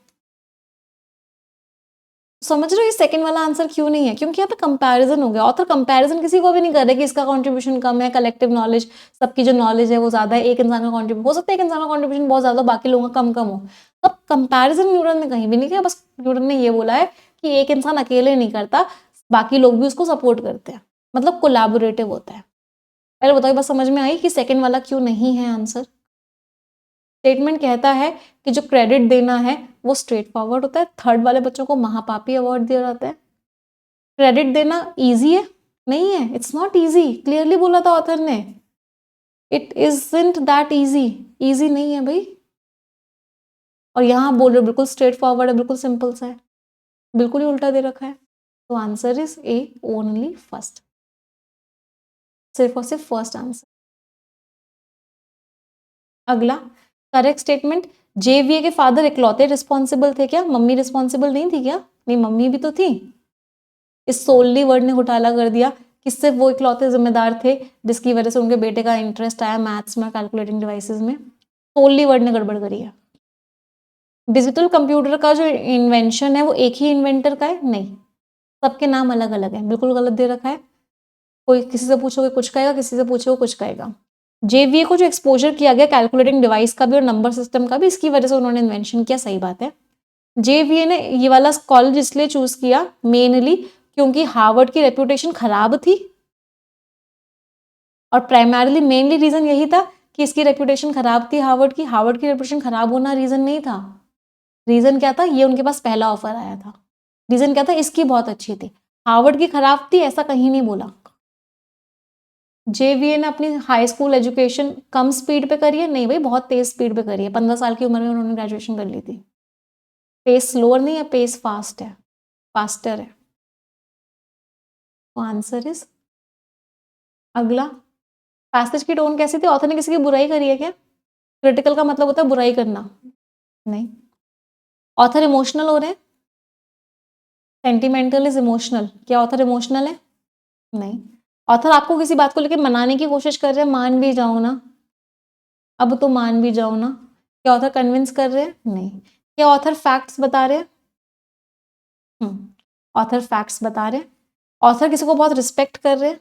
S1: समझ रहे हो ये सेकंड वाला आंसर क्यों नहीं है? क्योंकि यहाँ पे कंपैरिजन हो गया। ऑथर कंपैरिजन किसी को भी नहीं कर रहे कि इसका कंट्रीब्यूशन कम है, कलेक्टिव नॉलेज, सबकी जो नॉलेज है वो ज्यादा है, एक इंसान का कंट्रीब्यूशन हो सकता है, एक इंसान का कंट्रीब्यूशन बहुत ज्यादा, बाकी लोगों का कम कम हो। अब कंपैरिजन न्यूटन ने कहीं भी नहीं किया। बस न्यूटन ने ये बोला है कि एक इंसान अकेले नहीं करता, बाकी लोग भी उसको सपोर्ट करते हैं, मतलब कोलैबोरेटिव होता है। पहले बताओ, बस समझ में आई कि सेकेंड वाला क्यों नहीं है आंसर? स्टेटमेंट कहता है कि जो क्रेडिट देना है वो स्ट्रेट फॉरवर्ड होता है। थर्ड वाले बच्चों को महापापी अवार्ड दिया जाता है। क्रेडिट देना इजी है? नहीं है, इट्स नॉट इजी। क्लियरली बोला था ऑथर ने, it isn't that easy. Easy नहीं है भाई। और यहां बोल रहे बिल्कुल स्ट्रेट फॉरवर्ड है, बिल्कुल सिंपल सा है, बिल्कुल ही उल्टा दे रखा है। तो answer is a, only first, सिर्फ और सिर्फ फर्स्ट आंसर। अगला करेक्ट स्टेटमेंट, JVA के फादर इकलौते रिस्पॉन्सिबल थे क्या? मम्मी रिस्पॉन्सिबल नहीं थी क्या? नहीं, मम्मी भी तो थी। इस सोलली वर्ड ने घोटाला कर दिया कि सिर्फ वो इकलौते जिम्मेदार थे जिसकी वजह से उनके बेटे का इंटरेस्ट आया मैथ्स में, कैलकुलेटिंग डिवाइसेस में। सोलली वर्ड ने गड़बड़ करी है। डिजिटल कंप्यूटर का जो इन्वेंशन है वो एक ही इन्वेंटर का है? नहीं, सबके नाम अलग अलग है, बिल्कुल गलत दे रखा है। कोई किसी से पूछोगे कुछ कहेगा, किसी से पूछोगे कुछ कहेगा। जेवीए को जो एक्सपोजर किया गया कैलकुलेटिंग डिवाइस का भी और नंबर सिस्टम का भी, इसकी वजह से उन्होंने इन्वेंशन किया, सही बात है। जेवीए ने ये वाला कॉलेज इसलिए चूज किया मेनली क्योंकि हार्वर्ड की रेपुटेशन खराब थी, और प्राइमरली मेनली रीजन यही था कि इसकी रेपुटेशन खराब थी हार्वर्ड की रेपुटेशन खराब होना रीजन नहीं था। रीजन क्या था? ये उनके पास पहला ऑफर आया था। रीजन क्या था? इसकी बहुत अच्छी थी। हार्वर्ड की खराब थी ऐसा कहीं नहीं बोला। जेवीए ने अपनी हाई स्कूल एजुकेशन कम स्पीड पे करी है? नहीं भाई, बहुत तेज स्पीड पे करी है। 15 साल की उम्र में उन्होंने ग्रेजुएशन कर ली थी। पेस स्लोअर नहीं है, पेस फास्ट है, फास्टर है। तो आंसर इज अगला। पैसेज की टोन कैसी थी? ऑथर ने किसी की बुराई करी है क्या? क्रिटिकल का मतलब होता है बुराई करना, नहीं। ऑथर इमोशनल हो रहे हैं? सेंटिमेंटल इज इमोशनल, क्या ऑथर इमोशनल है? नहीं। ऑथर आपको किसी बात को लेकर मनाने की कोशिश कर रहे हैं, मान भी जाओ ना, अब तो मान भी जाओ ना। क्या ऑथर कन्विंस कर रहे हैं? नहीं। क्या ऑथर फैक्ट्स बता रहे हैं? ऑथर फैक्ट्स बता रहे हैं। ऑथर किसी को बहुत रिस्पेक्ट कर रहे हैं।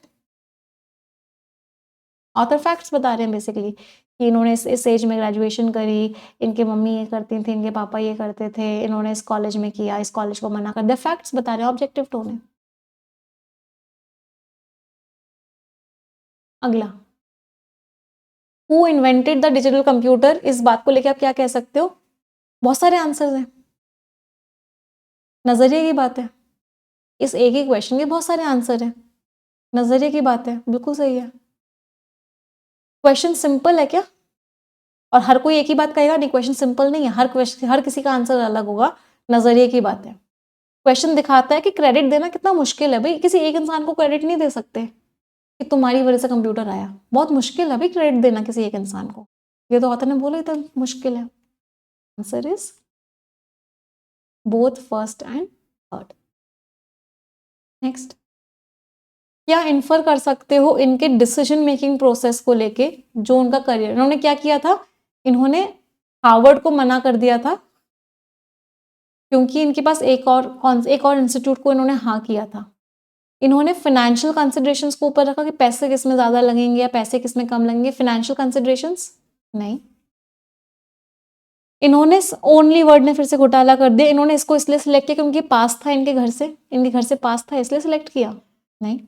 S1: ऑथर फैक्ट्स बता रहे हैं बेसिकली कि इन्होंने इस एज में ग्रेजुएशन करी, इनके मम्मी ये करती थी, इनके पापा ये करते थे, इन्होंने इस कॉलेज में किया, इस कॉलेज को मना कर दिया। फैक्ट्स बता रहे हैं, ऑब्जेक्टिव टोन है। अगला, who invented the digital computer, इस बात को लेकर आप क्या कह सकते हो? बहुत सारे आंसर्स हैं, नजरिए की बात है। इस एक ही क्वेश्चन के बहुत सारे आंसर हैं, नजरिए की बात है, बिल्कुल सही है। क्वेश्चन सिंपल है क्या? और हर कोई एक ही बात कहेगा? नहीं, क्वेश्चन सिंपल नहीं है, हर किसी का आंसर अलग होगा, नजरिए की बात है। क्वेश्चन दिखाता है कि क्रेडिट देना कितना मुश्किल है भाई, किसी एक इंसान को क्रेडिट नहीं दे सकते कि तुम्हारी वजह से कंप्यूटर आया। बहुत मुश्किल है भाई क्रेडिट देना किसी एक इंसान को, ये तो ऑथर ने बोला इतना मुश्किल है। Answer is both first and third. Next, क्या इन्फर कर सकते हो इनके डिसीजन मेकिंग प्रोसेस को लेके जो उनका करियर, इन्होंने क्या किया था? इन्होंने हार्वर्ड को मना कर दिया था क्योंकि इनके पास एक और इंस्टीट्यूट को इन्होंने हाँ किया था। इन्होंने फाइनेंशियल कंसिडरेशंस को ऊपर रखा कि पैसे किस में ज़्यादा लगेंगे या पैसे किस में कम लगेंगे, फाइनेंशियल कंसिडरेशंस नहीं। इन्होंने ओनली वर्ड ने फिर से घोटाला कर दिया, इन्होंने इसको इसलिए सिलेक्ट किया क्योंकि पास था इनके घर से पास था इसलिए सिलेक्ट किया, नहीं।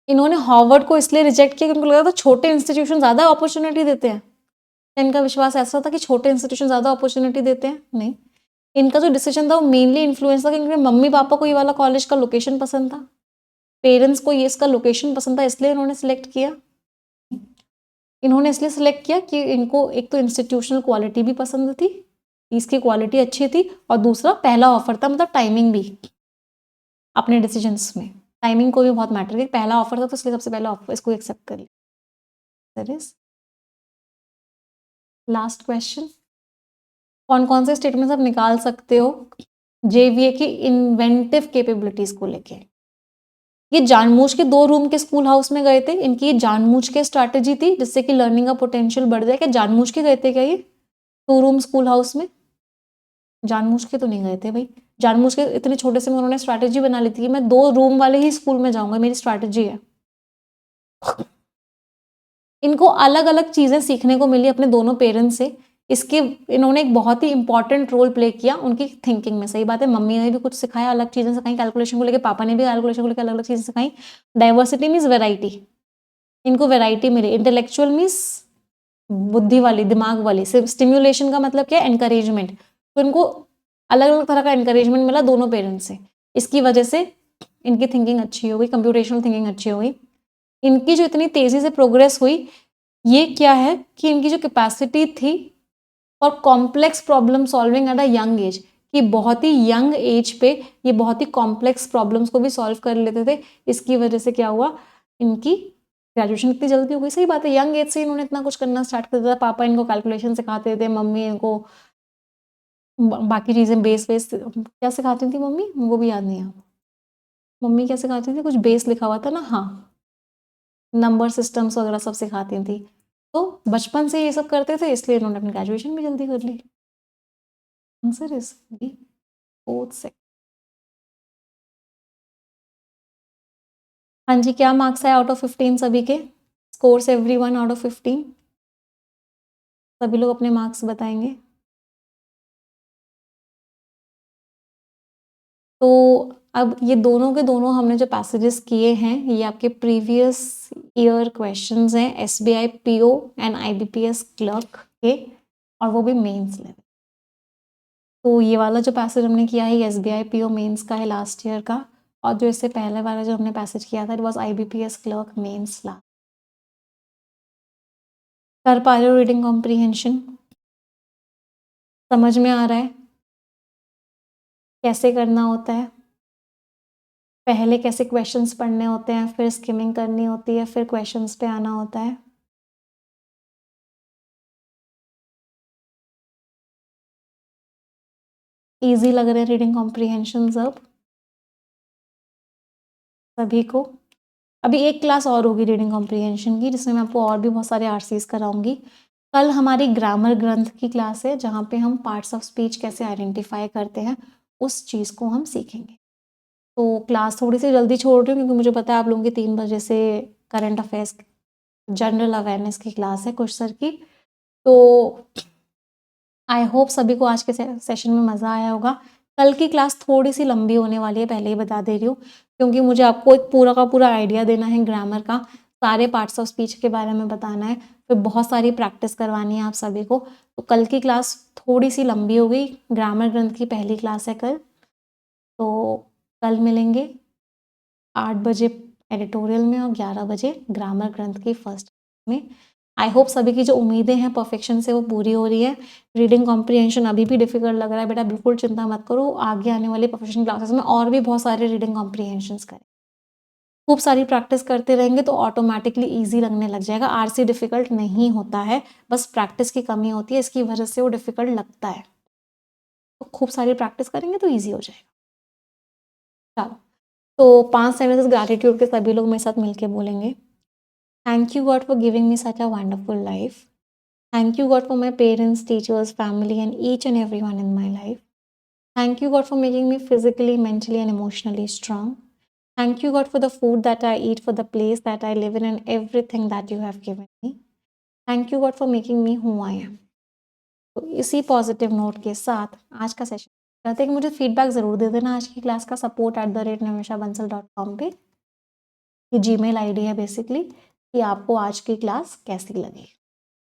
S1: इन्होंने हार्वर्ड को इसलिए रिजेक्ट किया क्योंकि उनको लगा था छोटे इंस्टीट्यूशन ज़्यादा अपॉर्चुनिटी देते हैं। इनका विश्वास ऐसा था कि छोटे इंस्टीट्यूशन ज़्यादा अपॉर्चुनिटी देते हैं, नहीं। इनका जो डिसीजन था वो मेनली इन्फ्लुएंस था क्योंकि मम्मी पापा को ये वाला कॉलेज का लोकेशन पसंद था, पेरेंट्स को ये इसका लोकेशन पसंद था, इसलिए इन्होंने सिलेक्ट किया। इन्होंने इसलिए सिलेक्ट किया कि इनको एक तो इंस्टीट्यूशनल क्वालिटी भी पसंद थी, इसकी क्वालिटी अच्छी थी, और दूसरा पहला ऑफर था, मतलब टाइमिंग भी अपने डिसीजंस में टाइमिंग को भी बहुत मैटर किया। पहला ऑफर था तो इसलिए सबसे पहले ऑफर इसको एक्सेप्ट कर लिया। लास्ट क्वेश्चन, कौन कौन से स्टेटमेंट्स आप निकाल सकते हो जेवीए की इन्वेंटिव कैपेबिलिटीज को लेके? ये जानबूझ के 2 रूम के स्कूल हाउस में गए थे, इनकी ये जानबूझ के स्ट्रैटेजी थी जिससे कि लर्निंग का पोटेंशियल बढ़ जाए। क्या जानबूझ के गए थे क्या ये 2 रूम स्कूल हाउस में? जानबूझ के तो नहीं गए थे भाई, जानबूझ के इतने छोटे से में उन्होंने स्ट्रैटेजी बना ली थी कि मैं 2 रूम वाले ही स्कूल में जाऊंगा, मेरी स्ट्रैटेजी है। इनको अलग अलग चीजें सीखने को मिली अपने दोनों पेरेंट्स से, इसके इन्होंने एक बहुत ही इंपॉर्टेंट रोल प्ले किया उनकी थिंकिंग में। सही बात है, मम्मी ने भी कुछ सिखाया, अलग चीजें सिखाई कैलकुलेशन को लेकर, पापा ने भी कैलकुलेशन को लेकर अलग अलग चीजें सिखाई। डाइवर्सिटी मीन्स वेराइटी, इनको वेराइटी मिली। इंटेलेक्चुअल मीन्स बुद्धि वाली, दिमाग वाली। स्टिम्युलेशन का मतलब क्या है? एनकरेजमेंट। तो इनको अलग अलग तरह का एनकरेजमेंट मिला दोनों पेरेंट्स से, इसकी वजह से इनकी थिंकिंग अच्छी हो गई, कंप्यूटेशनल थिंकिंग अच्छी हो गई। इनकी जो इतनी तेजी से प्रोग्रेस हुई, ये क्या है कि इनकी जो कैपेसिटी थी और complex problem solving at a young age, कि बहुत ही यंग एज पे ये बहुत ही कॉम्प्लेक्स प्रॉब्लम्स को भी सॉल्व कर लेते थे। इसकी वजह से क्या हुआ, इनकी ग्रेजुएशन इतनी जल्दी हो गई। सही बात है, यंग एज से इन्होंने इतना कुछ करना स्टार्ट कर दिया था। पापा इनको कैलकुलेशन सिखाते थे, मम्मी इनको बाकी चीज़ें बेस वेस क्या सिखाती थी मम्मी, वो भी याद नहीं है। मम्मी क्या सिखाती थी, कुछ बेस लिखा हुआ था ना, हाँ, नंबर सिस्टम्स वगैरह सब सिखाती थी। तो बचपन से ये सब करते थे, इसलिए इन्होंने अपनी ग्रेजुएशन भी जल्दी कर ली। Answer is B, both sex. हाँ जी, क्या मार्क्स है आउट ऑफ 15 सभी के? Scores everyone out of 15? सभी लोग अपने मार्क्स बताएंगे। तो अब ये दोनों के दोनों हमने जो पैसेजेस किए हैं ये आपके प्रीवियस ईयर क्वेश्चंस हैं, SBI PO and IBPS clerk के, और वो भी मेंस लेवल। तो ये वाला जो पैसेज हमने किया है ये एसबीआई पीओ मेंस का है लास्ट ईयर का, और जो इससे पहले वाला जो हमने पैसेज किया था it was IBPS clerk mains last. कर पा रहे हो रीडिंग कॉम्प्रीहेंशन? समझ में आ रहा है कैसे करना होता है? पहले कैसे क्वेश्चंस पढ़ने होते हैं, फिर स्किमिंग करनी होती है, फिर क्वेश्चंस पे आना होता है। इजी लग रहे हैं रीडिंग कॉम्प्रीहेंशन अब सभी को? अभी एक क्लास और होगी रीडिंग कॉम्प्रीहेंशन की जिसमें मैं आपको और भी बहुत सारे आरसीज कराऊंगी। कल हमारी ग्रामर ग्रंथ की क्लास है जहाँ पे हम पार्ट्स ऑफ स्पीच कैसे आइडेंटिफाई करते हैं उस चीज़ को हम सीखेंगे। तो क्लास थोड़ी सी जल्दी छोड़ रही हूँ क्योंकि मुझे पता है आप लोगों की 3 बजे से करंट अफेयर्स जनरल अवेयरनेस की क्लास है कुछ सर की। तो आई होप सभी को आज के सेशन में मज़ा आया होगा। कल की क्लास थोड़ी सी लंबी होने वाली है, पहले ही बता दे रही हूँ, क्योंकि मुझे आपको एक पूरा का पूरा आइडिया देना है ग्रामर का, सारे पार्ट्स ऑफ स्पीच के बारे में बताना है, फिर बहुत सारी प्रैक्टिस करवानी है आप सभी को। तो कल की क्लास थोड़ी सी लंबी हो गई, ग्रामर ग्रंथ की पहली क्लास है कल। तो कल मिलेंगे 8 बजे एडिटोरियल में और 11 बजे ग्रामर ग्रंथ की फर्स्ट में। आई होप सभी की जो उम्मीदें हैं परफेक्शन से वो पूरी हो रही है। रीडिंग कॉम्प्रीहेंशन अभी भी डिफिकल्ट लग रहा है बेटा, बिल्कुल चिंता मत करो, आगे आने वाली प्रोफेशनल क्लासेस में और भी बहुत सारे रीडिंग कॉम्प्रीहेंशंस करें। खूब सारी प्रैक्टिस करते रहेंगे तो ऑटोमेटिकली ईजी लगने लग जाएगा। आरसी डिफिकल्ट नहीं होता है, बस प्रैक्टिस की कमी होती है, इसकी वजह से वो डिफिकल्ट लगता है। तो खूब सारी प्रैक्टिस करेंगे तो ईजी हो जाएगा। चलो, तो 5 सेंटेंसेस ग्रैटिट्यूड के सभी लोग मेरे साथ मिलके बोलेंगे। Thank you God for giving me such a wonderful life. Thank you God for my parents, teachers, family, and each and everyone in my life. Thank you God for making me physically, mentally, and emotionally strong. Thank you God for the food that I eat, for the place that I live in, and everything that you have given me. Thank you God for making me who I am. तो इसी positive note के साथ आज का session कहते हैं कि मुझे फीडबैक ज़रूर दे देना आज की क्लास का support@nimishabansal.com पे। ये जीमेल आईडी है बेसिकली कि आपको आज की क्लास कैसी लगी।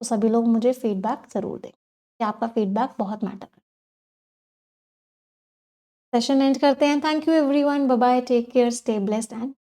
S1: तो सभी लोग मुझे फीडबैक ज़रूर दें कि आपका फीडबैक बहुत मैटर करता है। सेशन एंड करते हैं। Thank you everyone, bye bye, take care, stay blessed and